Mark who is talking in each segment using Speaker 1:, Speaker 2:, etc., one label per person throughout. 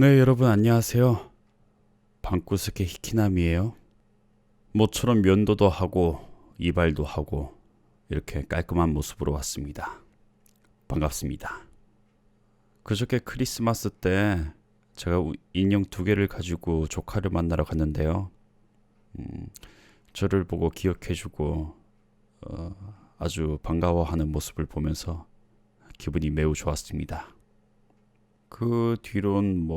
Speaker 1: 네, 여러분 안녕하세요. 방구석의 히키남이에요. 모처럼 면도도 하고 이발도 하고 이렇게 깔끔한 모습으로 왔습니다. 반갑습니다. 그저께 크리스마스 때 제가 인형 2개를 가지고 조카를 만나러 갔는데요. 저를 보고 기억해주고 아주 반가워하는 모습을 보면서 기분이 매우 좋았습니다. 그 뒤론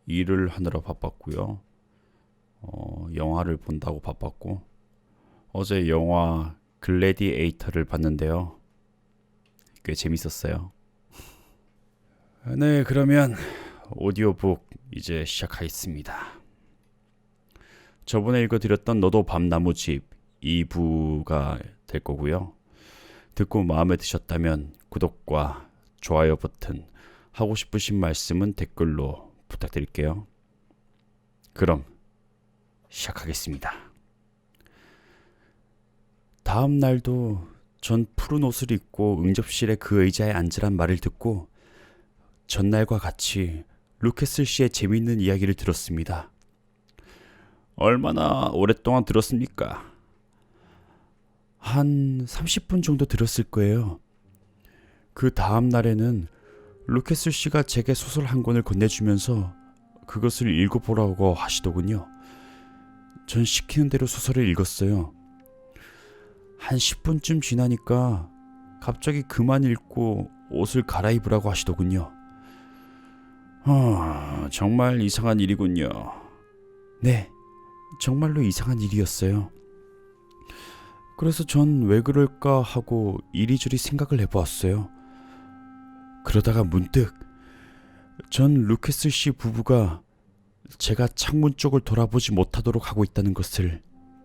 Speaker 1: 일을 하느라 바빴고요. 영화를 본다고 바빴고 어제 영화 글래디에이터를 봤는데요. 꽤 재밌었어요. 네, 그러면 오디오북 이제 시작하겠습니다. 저번에 읽어드렸던 너도 밤나무집 2부가 될 거고요. 듣고 마음에 드셨다면 구독과 좋아요 버튼, 하고 싶으신 말씀은 댓글로 부탁드릴게요. 그럼 시작하겠습니다. 다음 날도 전 푸른 옷을 입고 응접실의 그 의자에 앉으란 말을 듣고 전날과 같이 루케슬 씨의 재미있는 이야기를 들었습니다. 얼마나 오랫동안 들었습니까? 한 30분 정도 들었을 거예요. 그 다음 날에는 루케슬 씨가 제게 소설 한 권을 건네주면서 그것을 읽어보라고 하시더군요. 전 시키는 대로 소설을 읽었어요. 한 10분쯤 지나니까 갑자기 그만 읽고 옷을 갈아입으라고 하시더군요. 정말 이상한 일이군요. 네, 정말로 이상한 일이었어요. 그래서 전 왜 그럴까 하고 이리저리 생각을 해보았어요. 그러다가 문득 전 루케슬 씨 부부가 제가 창문 쪽을 돌아보지 못하도록 하고 있다는 것을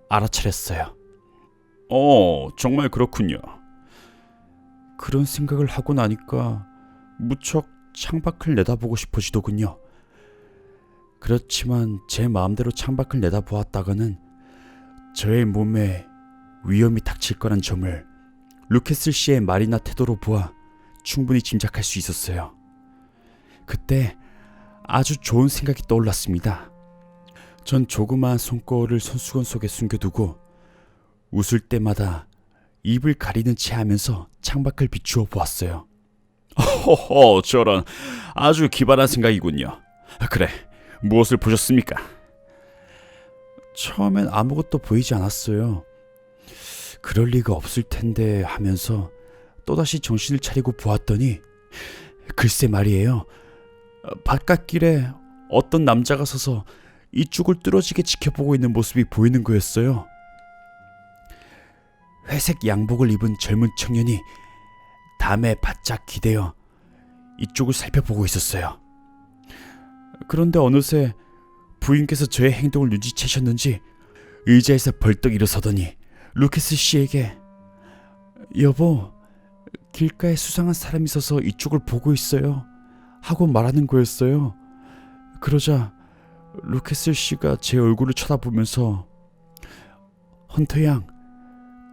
Speaker 1: 알아차렸어요. 정말 그렇군요. 그런 생각을 하고 나니까 무척 창밖을 내다보고 싶어지더군요. 그렇지만 제 마음대로 창밖을 내다보았다가는 저의 몸에 위험이 닥칠 거란 점을 루케슬 씨의 말이나 태도로 보아 충분히 짐작할 수 있었어요. 그때 아주 좋은 생각이 떠올랐습니다. 전 조그마한 손거울을 손수건 속에 숨겨두고 웃을 때마다 입을 가리는 채 하면서 창밖을 비추어 보았어요. 저런 아주 기발한 생각이군요. 그래, 무엇을 보셨습니까? 처음엔 아무것도 보이지 않았어요. 그럴 리가 없을 텐데 하면서 또다시 정신을 차리고 보았더니 글쎄 말이에요. 바깥길에 어떤 남자가 서서 이쪽을 뚫어지게 지켜보고 있는 모습이 보이는 거였어요. 회색 양복을 입은 젊은 청년이 담에 바짝 기대어 이쪽을 살펴보고 있었어요. 그런데 어느새 부인께서 저의 행동을 눈치채셨는지 의자에서 벌떡 일어서더니 루케스 씨에게 여보, 길가에 수상한 사람이 서서 이쪽을 보고 있어요 하고 말하는 거였어요. 그러자 루케슬 씨가 제 얼굴을 쳐다보면서 헌터 양,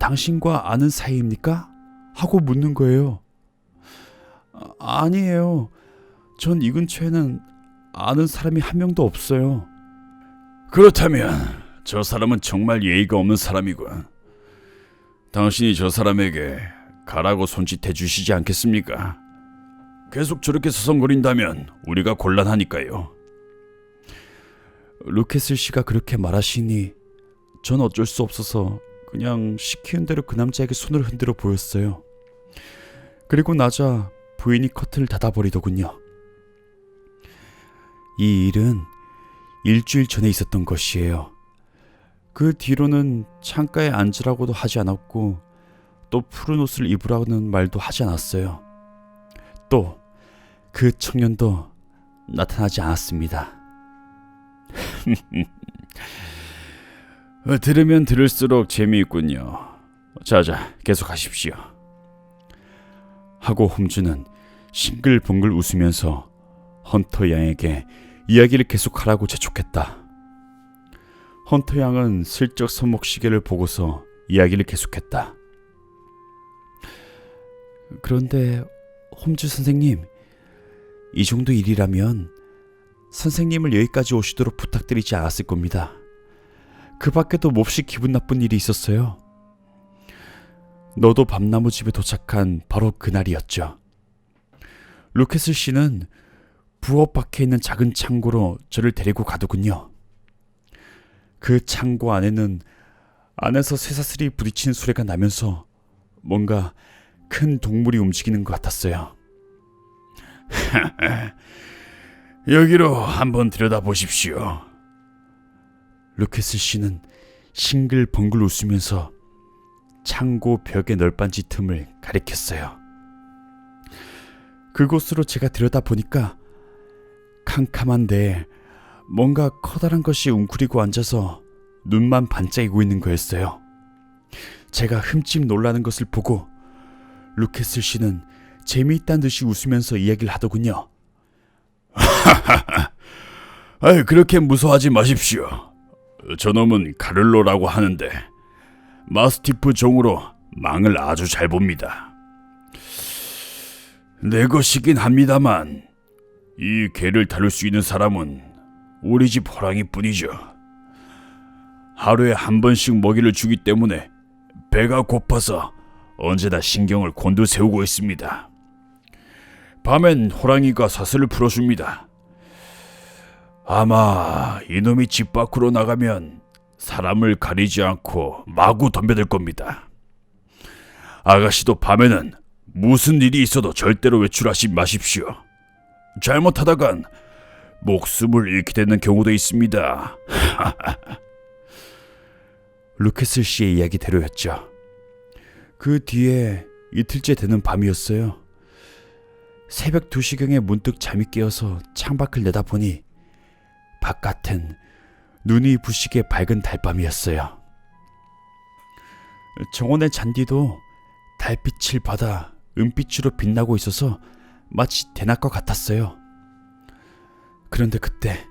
Speaker 1: 당신과 아는 사이입니까? 하고 묻는 거예요. 아니에요. 전 이 근처에는 아는 사람이 한 명도 없어요. 그렇다면 저 사람은 정말 예의가 없는 사람이군. 당신이 저 사람에게 가라고 손짓해 주시지 않겠습니까? 계속 저렇게 서성거린다면 우리가 곤란하니까요. 루케슬 씨가 그렇게 말하시니 전 어쩔 수 없어서 그냥 시키는 대로 그 남자에게 손을 흔들어 보였어요. 그리고 나자 부인이 커튼을 닫아버리더군요. 이 일은 일주일 전에 있었던 것이에요. 그 뒤로는 창가에 앉으라고도 하지 않았고 또 푸른 옷을 입으라는 말도 하지 않았어요. 또 그 청년도 나타나지 않았습니다. 들으면 들을수록 재미있군요. 자자, 계속하십시오. 하고 홈즈는 싱글벙글 웃으면서 헌터 양에게 이야기를 계속하라고 재촉했다. 헌터 양은 슬쩍 손목시계를 보고서 이야기를 계속했다. 그런데 홈즈 선생님, 이 정도 일이라면 선생님을 여기까지 오시도록 부탁드리지 않았을 겁니다. 그 밖에도 몹시 기분 나쁜 일이 있었어요. 너도 밤나무 집에 도착한 바로 그날이었죠. 루케슬 씨는 부엌 밖에 있는 작은 창고로 저를 데리고 가더군요. 그 창고 안에는 안에서 쇠사슬이 부딪히는 소리가 나면서 뭔가 큰 동물이 움직이는 것 같았어요. 여기로 한번 들여다보십시오. 루케슬 씨는 싱글벙글 웃으면서 창고 벽의 널빤지 틈을 가리켰어요. 그곳으로 제가 들여다보니까 캄캄한데 뭔가 커다란 것이 웅크리고 앉아서 눈만 반짝이고 있는 거였어요. 제가 흠집 놀라는 것을 보고 루케슬 씨는 재미있다는 듯이 웃으면서 이야기를 하더군요. 그렇게 무서워하지 마십시오. 저놈은 카를로라고 하는데 마스티프 종으로 망을 아주 잘 봅니다. 내 것이긴 합니다만 이 개를 다룰 수 있는 사람은 우리 집 호랑이뿐이죠. 하루에 한 번씩 먹이를 주기 때문에 배가 고파서 언제나 신경을 곤두세우고 있습니다. 밤엔 호랑이가 사슬을 풀어줍니다. 아마 이놈이 집 밖으로 나가면 사람을 가리지 않고 마구 덤벼들 겁니다. 아가씨도 밤에는 무슨 일이 있어도 절대로 외출하지 마십시오. 잘못하다간 목숨을 잃게 되는 경우도 있습니다. 루케슬 씨의 이야기대로였죠. 그 뒤에 이틀째 되는 밤이었어요. 새벽 2시경에 문득 잠이 깨어서 창밖을 내다보니 바깥은 눈이 부시게 밝은 달밤이었어요. 정원의 잔디도 달빛을 받아 은빛으로 빛나고 있어서 마치 대낮과 같았어요. 그런데 그때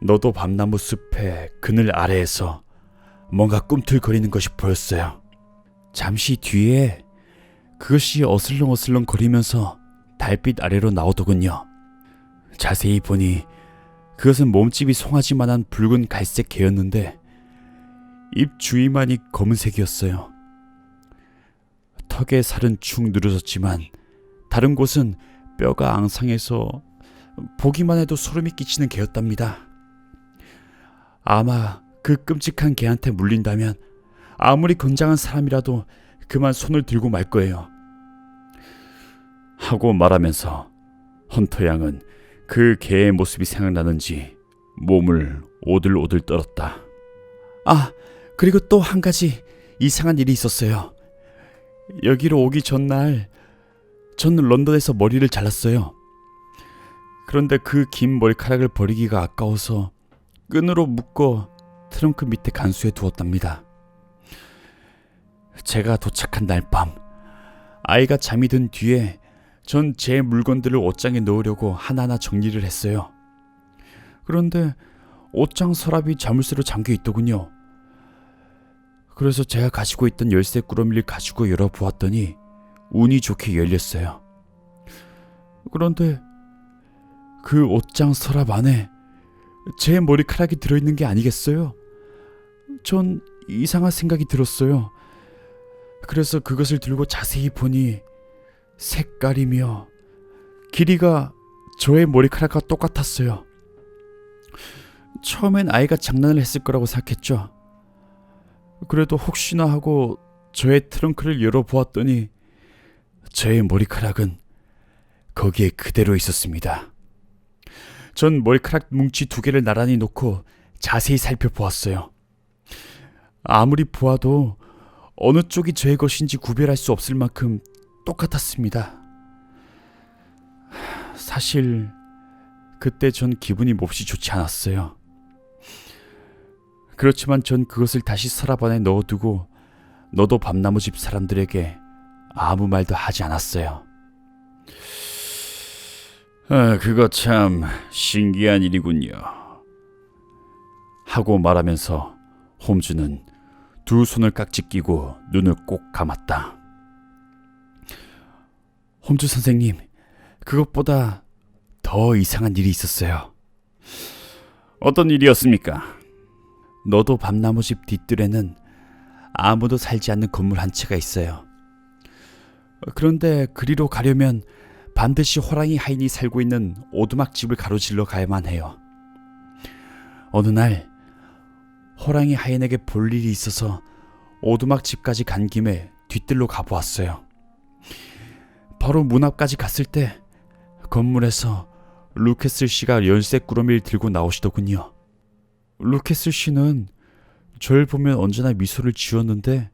Speaker 1: 너도 밤나무 숲의 그늘 아래에서 뭔가 꿈틀거리는 것이 보였어요. 잠시 뒤에 그것이 어슬렁어슬렁 거리면서 달빛 아래로 나오더군요. 자세히 보니 그것은 몸집이 송아지만한 붉은 갈색 개였는데 입 주위만이 검은색이었어요. 턱에 살은 축 늘어졌지만 다른 곳은 뼈가 앙상해서 보기만 해도 소름이 끼치는 개였답니다. 아마 그 끔찍한 개한테 물린다면 아무리 건장한 사람이라도 그만 손을 들고 말 거예요. 하고 말하면서 헌터 양은 그 개의 모습이 생각나는지 몸을 오들오들 떨었다. 그리고 또 한 가지 이상한 일이 있었어요. 여기로 오기 전날 저는 런던에서 머리를 잘랐어요. 그런데 그 긴 머리카락을 버리기가 아까워서 끈으로 묶어 트렁크 밑에 간수해 두었답니다. 제가 도착한 날 밤, 아이가 잠이 든 뒤에 전 제 물건들을 옷장에 넣으려고 하나하나 정리를 했어요. 그런데 옷장 서랍이 자물쇠로 잠겨 있더군요. 그래서 제가 가지고 있던 열쇠 꾸러미를 가지고 열어보았더니 운이 좋게 열렸어요. 그런데 그 옷장 서랍 안에 제 머리카락이 들어있는 게 아니겠어요? 전 이상한 생각이 들었어요. 그래서 그것을 들고 자세히 보니 색깔이며 길이가 저의 머리카락과 똑같았어요. 처음엔 아이가 장난을 했을 거라고 생각했죠. 그래도 혹시나 하고 저의 트렁크를 열어보았더니 저의 머리카락은 거기에 그대로 있었습니다. 전 머리카락 뭉치 2개를 나란히 놓고 자세히 살펴보았어요. 아무리 보아도 어느 쪽이 저의 것인지 구별할 수 없을 만큼 똑같았습니다. 사실 그때 전 기분이 몹시 좋지 않았어요. 그렇지만 전 그것을 다시 서랍 안에 넣어두고 너도 밤나무 집 사람들에게 아무 말도 하지 않았어요. 그거 참 신기한 일이군요. 하고 말하면서 홈즈는 2 손을 깍지 끼고 눈을 꼭 감았다. 홈즈 선생님, 그것보다 더 이상한 일이 있었어요.
Speaker 2: 어떤 일이었습니까?
Speaker 1: 너도 밤나무집 뒷뜰에는 아무도 살지 않는 건물 한 채가 있어요. 그런데 그리로 가려면 반드시 호랑이 하인이 살고 있는 오두막집을 가로질러 가야만 해요. 어느 날 호랑이 하인에게 볼 일이 있어서 오두막집까지 간 김에 뒷뜰로 가보았어요. 바로 문 앞까지 갔을 때 건물에서 루케슬 씨가 열쇠 꾸러미를 들고 나오시더군요. 루케슬 씨는 절 보면 언제나 미소를 지었는데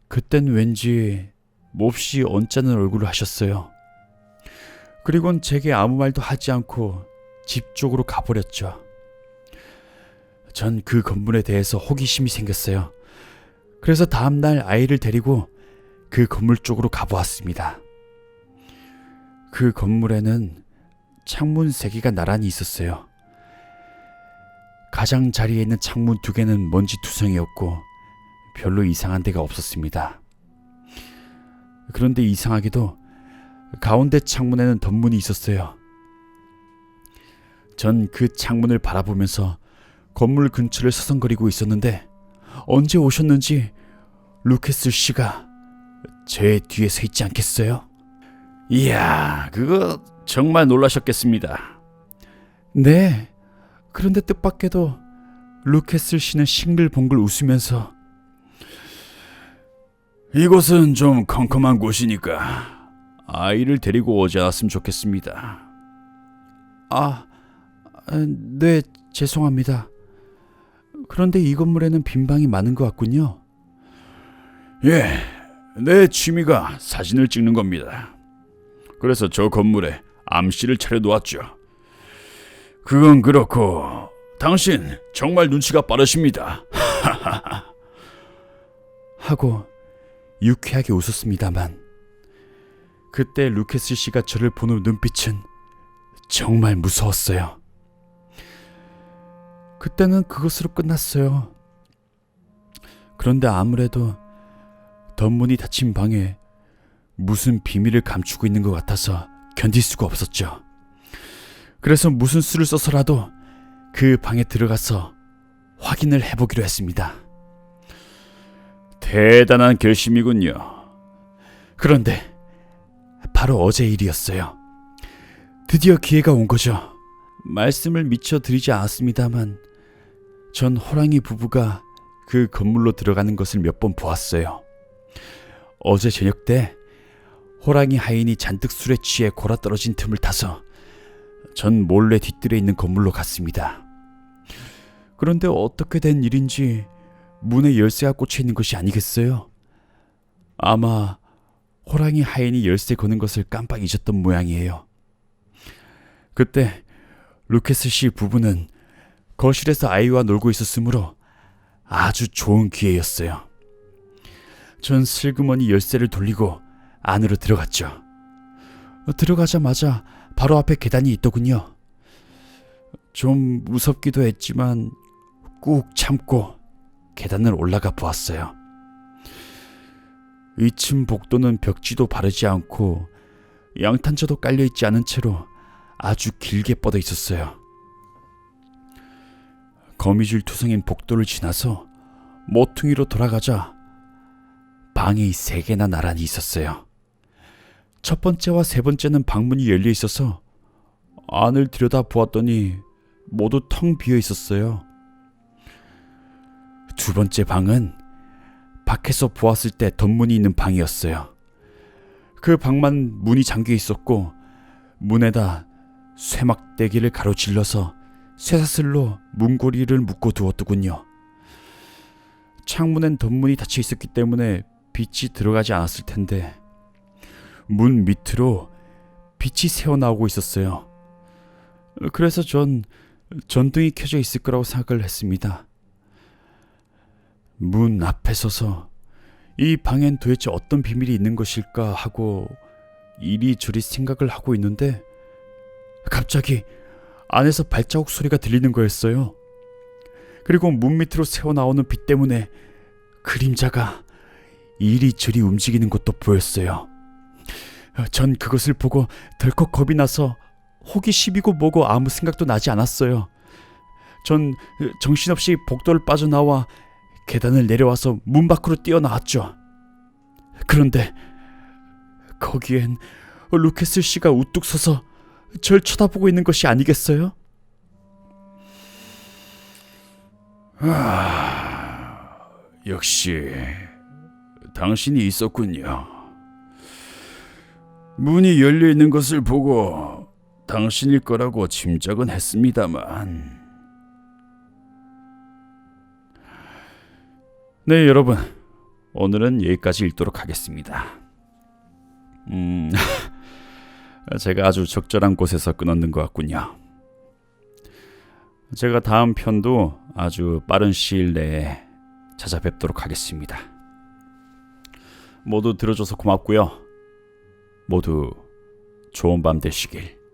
Speaker 1: 그땐 왠지 몹시 언짢은 얼굴을 하셨어요. 그리고는 제게 아무 말도 하지 않고 집 쪽으로 가버렸죠. 전 그 건물에 대해서 호기심이 생겼어요. 그래서 다음날 아이를 데리고 그 건물 쪽으로 가보았습니다. 그 건물에는 창문 3개가 나란히 있었어요. 가장자리에 있는 창문 2개는 먼지투성이었고 별로 이상한 데가 없었습니다. 그런데 이상하게도 가운데 창문에는 덧문이 있었어요. 전 그 창문을 바라보면서 건물 근처를 서성거리고 있었는데 언제 오셨는지 루케슬 씨가 제 뒤에 서 있지 않겠어요?
Speaker 2: 이야, 그거 정말 놀라셨겠습니다.
Speaker 1: 네. 그런데 뜻밖에도 루케슬 씨는 싱글벙글 웃으면서
Speaker 2: 이곳은 좀 컴컴한 곳이니까 아이를 데리고 오지 않았으면 좋겠습니다.
Speaker 1: 네, 죄송합니다. 그런데 이 건물에는 빈 방이 많은 것 같군요.
Speaker 2: 예, 내 취미가 사진을 찍는 겁니다. 그래서 저 건물에 암시를 차려놓았죠. 그건 그렇고 당신 정말 눈치가 빠르십니다.
Speaker 1: 하고 유쾌하게 웃었습니다만 그때 루케슬 씨가 저를 보는 눈빛은 정말 무서웠어요. 그때는 그것으로 끝났어요. 그런데 아무래도 덧문이 닫힌 방에 무슨 비밀을 감추고 있는 것 같아서 견딜 수가 없었죠. 그래서 무슨 수를 써서라도 그 방에 들어가서 확인을 해보기로 했습니다.
Speaker 2: 대단한 결심이군요.
Speaker 1: 그런데 바로 어제 일이었어요. 드디어 기회가 온 거죠. 말씀을 미처 드리지 않았습니다만 전 호랑이 부부가 그 건물로 들어가는 것을 몇 번 보았어요. 어제 저녁 때 호랑이 하인이 잔뜩 술에 취해 골아떨어진 틈을 타서 전 몰래 뒷뜰에 있는 건물로 갔습니다. 그런데 어떻게 된 일인지 문에 열쇠가 꽂혀 있는 것이 아니겠어요? 아마 호랑이 하인이 열쇠 거는 것을 깜빡 잊었던 모양이에요. 그때 루케스 씨 부부는 거실에서 아이와 놀고 있었으므로 아주 좋은 기회였어요. 전 슬그머니 열쇠를 돌리고 안으로 들어갔죠. 들어가자마자 바로 앞에 계단이 있더군요. 좀 무섭기도 했지만 꾹 참고 계단을 올라가 보았어요. 2층 복도는 벽지도 바르지 않고 양탄자도 깔려있지 않은 채로 아주 길게 뻗어 있었어요. 거미줄 투성인 복도를 지나서 모퉁이로 돌아가자 방이 3개나 나란히 있었어요. 첫 번째와 세 번째는 방문이 열려 있어서 안을 들여다 보았더니 모두 텅 비어 있었어요. 두 번째 방은 밖에서 보았을 때 덧문이 있는 방이었어요. 그 방만 문이 잠겨 있었고 문에다 쇠막대기를 가로질러서 쇠사슬로 문고리를 묶어 두었더군요. 창문엔 덧문이 닫혀 있었기 때문에 빛이 들어가지 않았을 텐데 문 밑으로 빛이 새어나오고 있었어요. 그래서 전 전등이 켜져 있을 거라고 생각을 했습니다. 문 앞에 서서 이 방엔 도대체 어떤 비밀이 있는 것일까 하고 이리저리 생각을 하고 있는데 갑자기 안에서 발자국 소리가 들리는 거였어요. 그리고 문 밑으로 새어나오는 빛 때문에 그림자가 이리저리 움직이는 것도 보였어요. 전 그것을 보고 덜컥 겁이 나서 호기심이고 뭐고 아무 생각도 나지 않았어요. 전 정신없이 복도를 빠져나와 계단을 내려와서 문 밖으로 뛰어나왔죠. 그런데 거기엔 루케슬 씨가 우뚝 서서 절 쳐다보고 있는 것이 아니겠어요?
Speaker 2: 역시 당신이 있었군요. 문이 열려 있는 것을 보고 당신일 거라고 짐작은 했습니다만.
Speaker 1: 네, 여러분. 오늘은 여기까지 읽도록 하겠습니다. 제가 아주 적절한 곳에서 끊었는 것 같군요. 제가 다음 편도 아주 빠른 시일 내에 찾아뵙도록 하겠습니다. 모두 들어줘서 고맙고요. 모두 좋은 밤 되시길.